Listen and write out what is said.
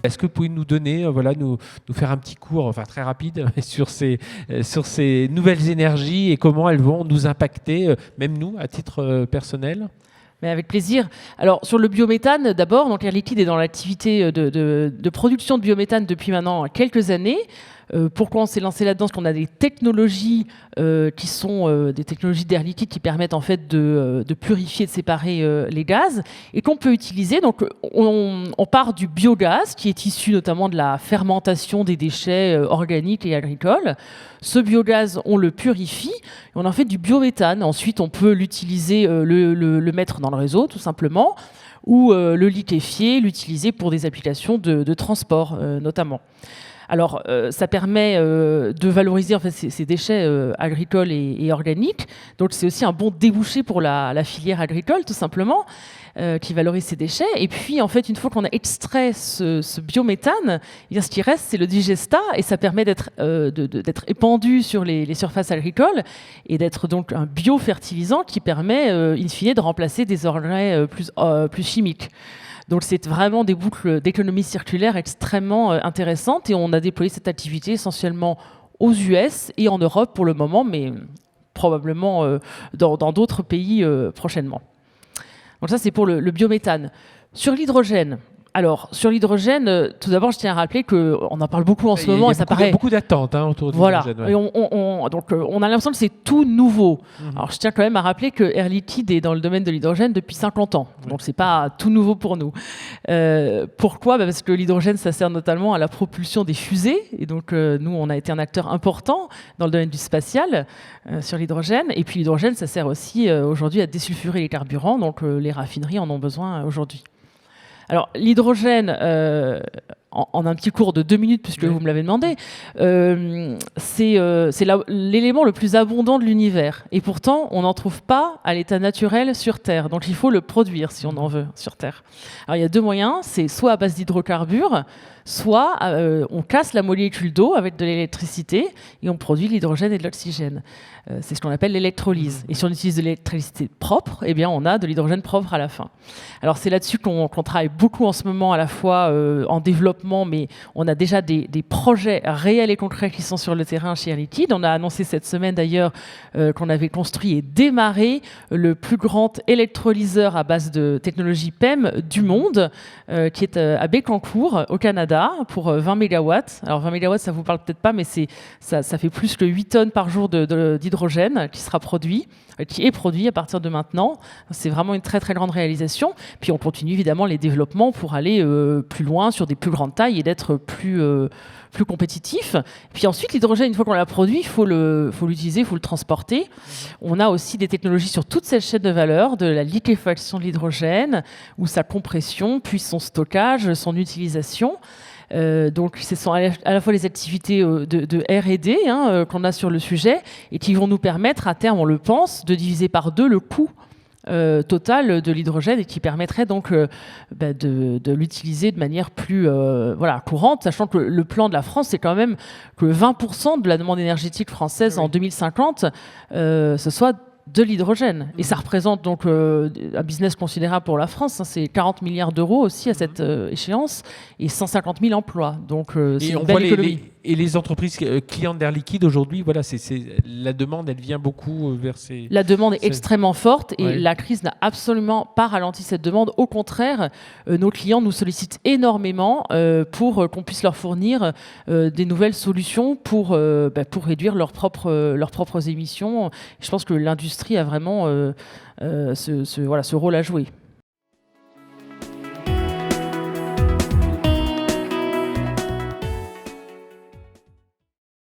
Est-ce que vous pouvez nous donner, nous faire un petit cours, enfin très rapide, sur ces nouvelles énergies et comment elles vont nous impacter, même nous, à titre personnel? Mais avec plaisir. Alors, sur le biométhane, d'abord, donc Air Liquide est dans l'activité de production de biométhane depuis maintenant quelques années. Pourquoi on s'est lancé là-dedans? Parce qu'on a des technologies qui sont des technologies d'air liquide qui permettent en fait de purifier, de séparer les gaz et qu'on peut utiliser. Donc, on part du biogaz qui est issu notamment de la fermentation des déchets organiques et agricoles. Ce biogaz, on le purifie et on en fait du biométhane. Ensuite, on peut l'utiliser, le mettre dans le réseau tout simplement, ou le liquéfier, l'utiliser pour des applications de transport notamment. Alors, ça permet de valoriser en fait, ces déchets agricoles et organiques. Donc, c'est aussi un bon débouché pour la filière agricole, tout simplement, qui valorise ces déchets. Et puis, en fait, une fois qu'on a extrait ce biométhane, eh bien, ce qui reste, c'est le digestat, et ça permet d'être épandu sur les surfaces agricoles et d'être donc un biofertilisant qui permet, in fine, de remplacer des engrais plus chimiques. Donc c'est vraiment des boucles d'économie circulaire extrêmement intéressantes et on a déployé cette activité essentiellement aux US et en Europe pour le moment, mais probablement dans d'autres pays prochainement. Donc ça c'est pour le biométhane. Sur l'hydrogène, alors, sur l'hydrogène, tout d'abord, je tiens à rappeler qu'on en parle beaucoup en ce moment. Il y a beaucoup d'attentes autour de l'hydrogène. Voilà. Ouais. Donc, on a l'impression que c'est tout nouveau. Alors, je tiens quand même à rappeler que Air Liquide est dans le domaine de l'hydrogène depuis 50 ans. Donc, c'est pas tout nouveau pour nous. Pourquoi ? Parce que l'hydrogène, ça sert notamment à la propulsion des fusées. Et donc, nous, on a été un acteur important dans le domaine du spatial sur l'hydrogène. Et puis, l'hydrogène, ça sert aussi aujourd'hui à désulfurer les carburants. Donc, les raffineries en ont besoin aujourd'hui. Alors, l'hydrogène, en un petit cours de 2 minutes, puisque vous me l'avez demandé, c'est l'élément le plus abondant de l'univers. Et pourtant, on n'en trouve pas à l'état naturel sur Terre. Donc, il faut le produire, si on en veut, sur Terre. Alors, il y a 2 moyens. C'est soit à base d'hydrocarbures, soit on casse la molécule d'eau avec de l'électricité et on produit de l'hydrogène et de l'oxygène. C'est ce qu'on appelle l'électrolyse. Et si on utilise de l'électricité propre, eh bien, on a de l'hydrogène propre à la fin. Alors, c'est là-dessus qu'on travaille beaucoup en ce moment, à la fois en développement, mais on a déjà des projets réels et concrets qui sont sur le terrain chez Air Liquide. On a annoncé cette semaine, d'ailleurs, qu'on avait construit et démarré le plus grand électrolyseur à base de technologie PEM du monde, qui est à Bécancour, au Canada, pour 20 MW. Alors, 20 MW, ça ne vous parle peut-être pas, mais ça fait plus que 8 tonnes par jour d'hydrogène qui sera produit, qui est produit à partir de maintenant. C'est vraiment une très très grande réalisation. Puis on continue évidemment les développements pour aller plus loin sur des plus grandes tailles et d'être plus compétitif. Puis ensuite, l'hydrogène, une fois qu'on l'a produit, il faut l'utiliser, il faut le transporter. On a aussi des technologies sur toute cette chaîne de valeur, de la liquéfaction de l'hydrogène, ou sa compression, puis son stockage, son utilisation. Donc, ce sont à la fois les activités de R&D qu'on a sur le sujet et qui vont nous permettre, à terme, on le pense, de diviser par 2 le coût total de l'hydrogène et qui permettrait donc de l'utiliser de manière plus courante, sachant que le plan de la France, c'est quand même que 20% de la demande énergétique française en 2050, ce soit de l'hydrogène. Et ça représente donc un business considérable pour la France. C'est 40 milliards d'euros aussi à cette échéance et 150 000 emplois. Donc c'est une belle économie. Et les entreprises clientes d'Air Liquide aujourd'hui, la demande, elle vient beaucoup vers ces... La demande est extrêmement forte et la crise n'a absolument pas ralenti cette demande. Au contraire, nos clients nous sollicitent énormément pour qu'on puisse leur fournir des nouvelles solutions pour réduire leurs propres émissions. Je pense que l'industrie a vraiment ce rôle à jouer.